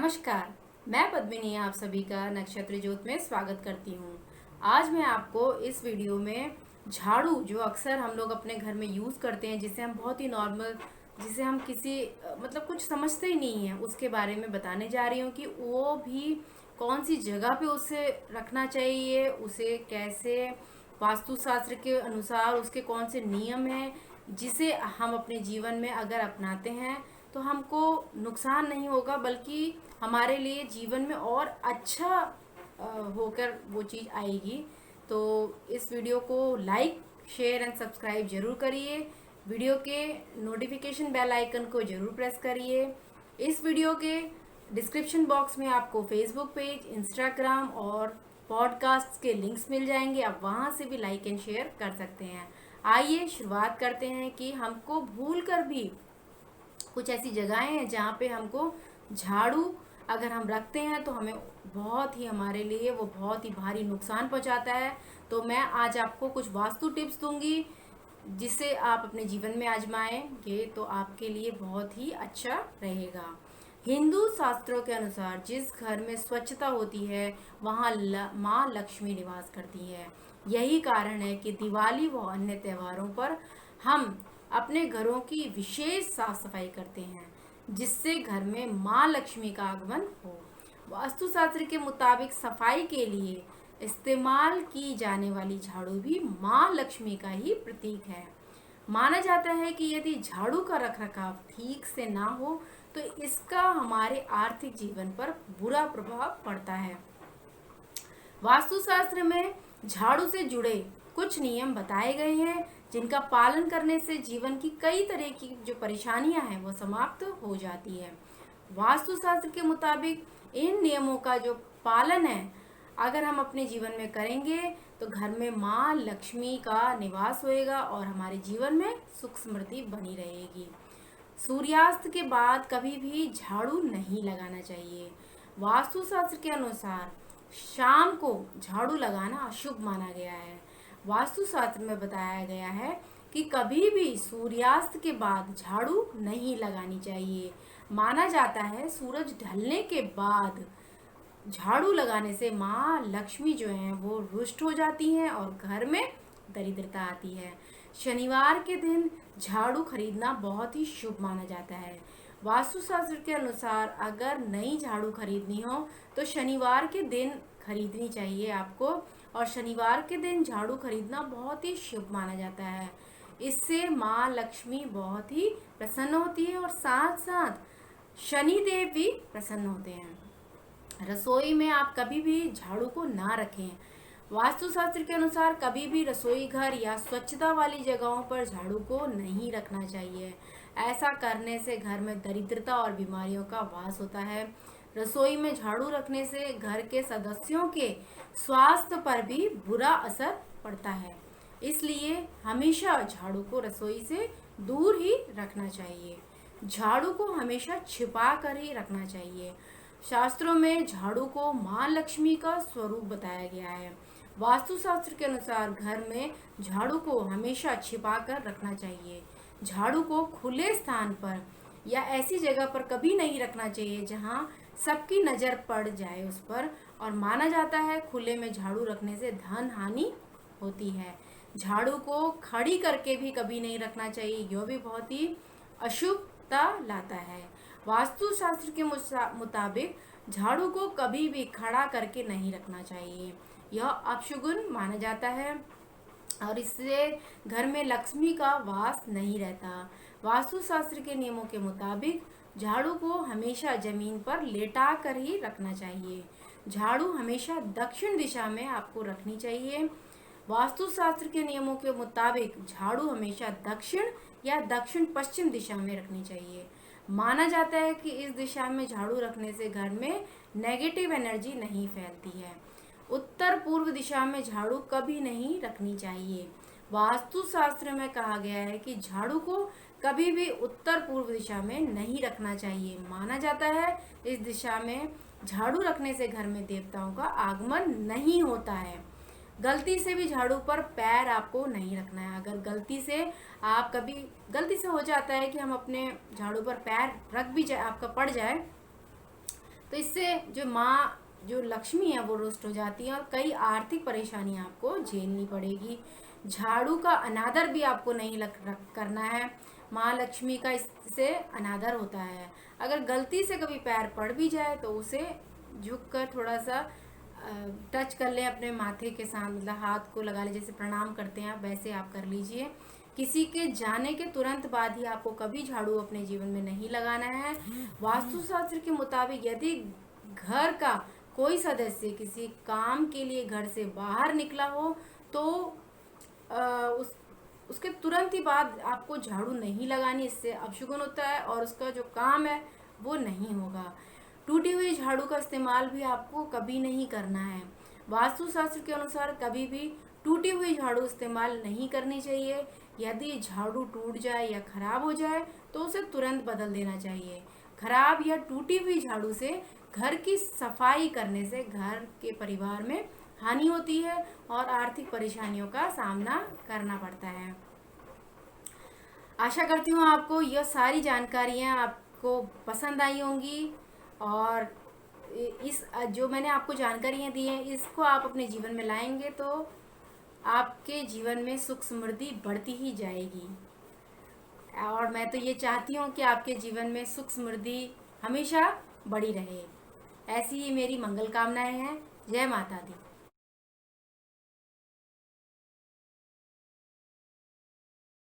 नमस्कार। मैं पद्मिनी आप सभी का नक्षत्र ज्योत में स्वागत करती हूँ। आज मैं आपको इस वीडियो में झाड़ू जो अक्सर हम लोग अपने घर में यूज़ करते हैं, जिसे हम बहुत ही नॉर्मल, जिसे हम किसी मतलब कुछ समझते ही नहीं हैं, उसके बारे में बताने जा रही हूँ कि वो भी कौन सी जगह पे उसे रखना चाहिए, उसे कैसे वास्तुशास्त्र के अनुसार उसके कौन से नियम हैं, जिसे हम अपने जीवन में अगर अपनाते हैं तो हमको नुकसान नहीं होगा, बल्कि हमारे लिए जीवन में और अच्छा होकर वो चीज़ आएगी। तो इस वीडियो को लाइक, शेयर एंड सब्सक्राइब जरूर करिए। वीडियो के नोटिफिकेशन बेल आइकन को जरूर प्रेस करिए। इस वीडियो के डिस्क्रिप्शन बॉक्स में आपको फेसबुक पेज, इंस्टाग्राम और पॉडकास्ट के लिंक्स मिल जाएंगे। आप वहाँ से भी लाइक एंड शेयर कर सकते हैं। आइए शुरुआत करते हैं कि हमको भूल कर भी कुछ ऐसी जगहें हैं जहाँ पे हमको झाड़ू अगर हम रखते हैं तो हमें बहुत ही, हमारे लिए वो बहुत ही भारी नुकसान पहुँचाता है। तो मैं आज आपको कुछ वास्तु टिप्स दूंगी जिसे आप अपने जीवन में आजमाएंगे तो आपके लिए बहुत ही अच्छा रहेगा। हिंदू शास्त्रों के अनुसार जिस घर में स्वच्छता होती है वहाँ माँ लक्ष्मी निवास करती है। यही कारण है कि दिवाली व अन्य त्योहारों पर हम अपने घरों की विशेष साफ सफाई करते हैं, जिससे घर में माँ लक्ष्मी का आगमन हो। वास्तुशास्त्र के मुताबिक सफाई के लिए इस्तेमाल की जाने वाली झाड़ू भी माँ लक्ष्मी का ही प्रतीक है। माना जाता है कि यदि झाड़ू का रखरखाव ठीक से ना हो तो इसका हमारे आर्थिक जीवन पर बुरा प्रभाव पड़ता है। वास्तुशास्त्र में झाड़ू से जुड़े कुछ नियम बताए गए हैं, जिनका पालन करने से जीवन की कई तरह की जो परेशानियां हैं वो समाप्त हो जाती है। वास्तुशास्त्र के मुताबिक इन नियमों का जो पालन है अगर हम अपने जीवन में करेंगे तो घर में माँ लक्ष्मी का निवास होएगा और हमारे जीवन में सुख समृद्धि बनी रहेगी। सूर्यास्त के बाद कभी भी झाड़ू नहीं लगाना चाहिए। वास्तुशास्त्र के अनुसार शाम को झाड़ू लगाना अशुभ माना गया है। वास्तुशास्त्र में बताया गया है कि कभी भी सूर्यास्त के बाद झाड़ू नहीं लगानी चाहिए। माना जाता है सूरज ढलने के बाद झाड़ू लगाने से माँ लक्ष्मी जो है वो रुष्ट हो जाती हैं और घर में दरिद्रता आती है। शनिवार के दिन झाड़ू खरीदना बहुत ही शुभ माना जाता है। वास्तुशास्त्र के अनुसार अगर नई झाड़ू खरीदनी हो तो शनिवार के दिन खरीदनी चाहिए आपको, और शनिवार के दिन झाड़ू खरीदना बहुत ही शुभ माना जाता है। इससे माँ लक्ष्मी बहुत ही प्रसन्न होती है और साथ साथ शनि देव भी प्रसन्न होते हैं। रसोई में आप कभी भी झाड़ू को ना रखें। वास्तुशास्त्र के अनुसार कभी भी रसोई घर या स्वच्छता वाली जगहों पर झाड़ू को नहीं रखना चाहिए। ऐसा करने से घर में दरिद्रता और बीमारियों का वास होता है। रसोई में झाड़ू रखने से घर के सदस्यों के स्वास्थ्य पर भी बुरा असर पड़ता है। इसलिए हमेशा झाड़ू को रसोई से दूर ही रखना चाहिए। झाड़ू को हमेशा छिपा कर ही रखना चाहिए। शास्त्रों में झाड़ू को माँ लक्ष्मी का स्वरूप बताया गया है। वास्तुशास्त्र के अनुसार घर में झाड़ू को हमेशा छिपा कर रखना चाहिए। झाड़ू को खुले स्थान पर या ऐसी जगह पर कभी नहीं रखना चाहिए जहां सबकी नज़र पड़ जाए उस पर, और माना जाता है खुले में झाड़ू रखने से धन हानि होती है। झाड़ू को खड़ी करके भी कभी नहीं रखना चाहिए, यह भी बहुत ही अशुभता लाता है। वास्तुशास्त्र के मुताबिक झाड़ू को कभी भी खड़ा करके नहीं रखना चाहिए, यह अपशुगुन माना जाता है और इससे घर में लक्ष्मी का वास नहीं रहता। वास्तुशास्त्र के नियमों के मुताबिक झाड़ू को हमेशा जमीन पर लेटा कर ही रखना चाहिए। झाड़ू हमेशा दक्षिण दिशा में आपको रखनी चाहिए। वास्तुशास्त्र के नियमों के मुताबिक झाड़ू हमेशा दक्षिण या दक्षिण पश्चिम दिशा में रखनी चाहिए। माना जाता है कि इस दिशा में झाड़ू रखने से घर में नेगेटिव एनर्जी नहीं फैलती है। उत्तर पूर्व दिशा में झाड़ू कभी नहीं रखनी चाहिए। वास्तुशास्त्र में कहा गया है कि झाड़ू को कभी भी उत्तर पूर्व दिशा में नहीं रखना चाहिए। माना जाता है इस दिशा में झाड़ू रखने से घर में देवताओं का आगमन नहीं होता है। गलती से भी झाड़ू पर पैर आपको नहीं रखना है। अगर गलती से आप कभी गलती से हो जाता है कि हम अपने झाड़ू पर पैर रख भी जाए, आपका पड़ जाए, तो इससे जो लक्ष्मी है वो रुष्ट हो जाती है और कई आर्थिक परेशानियां आपको झेलनी पड़ेगी। झाड़ू का अनादर भी आपको नहीं करना है। माँ लक्ष्मी का इससे अनादर होता है। अगर गलती से कभी पैर पड़ भी जाए तो उसे झुक कर थोड़ा सा टच कर लें अपने माथे के साथ, मतलब हाथ को लगा लें, जैसे प्रणाम करते हैं आप वैसे आप कर लीजिए। किसी के जाने के तुरंत बाद ही आपको कभी झाड़ू अपने जीवन में नहीं लगाना है। वास्तुशास्त्र के मुताबिक यदि घर का कोई सदस्य किसी काम के लिए घर से बाहर निकला हो तो उसके तुरंत ही बाद आपको झाड़ू नहीं लगानी, इससे अपशगुन होता है और उसका जो काम है वो नहीं होगा। टूटी हुई झाड़ू का इस्तेमाल भी आपको कभी नहीं करना है। वास्तुशास्त्र के अनुसार कभी भी टूटी हुई झाड़ू इस्तेमाल नहीं करनी चाहिए। यदि झाड़ू टूट जाए या खराब हो जाए तो उसे तुरंत बदल देना चाहिए। खराब या टूटी हुई झाड़ू से घर की सफाई करने से घर के परिवार में हानि होती है और आर्थिक परेशानियों का सामना करना पड़ता है। आशा करती हूँ आपको यह सारी जानकारियाँ आपको पसंद आई होंगी और इस जो मैंने आपको जानकारियाँ दी हैं इसको आप अपने जीवन में लाएंगे तो आपके जीवन में सुख समृद्धि बढ़ती ही जाएगी। और मैं तो ये चाहती हूँ कि आपके जीवन में सुख समृद्धि हमेशा बढ़ी रहे। ऐसी ही मेरी मंगल कामनाएं हैं। जय माता दी।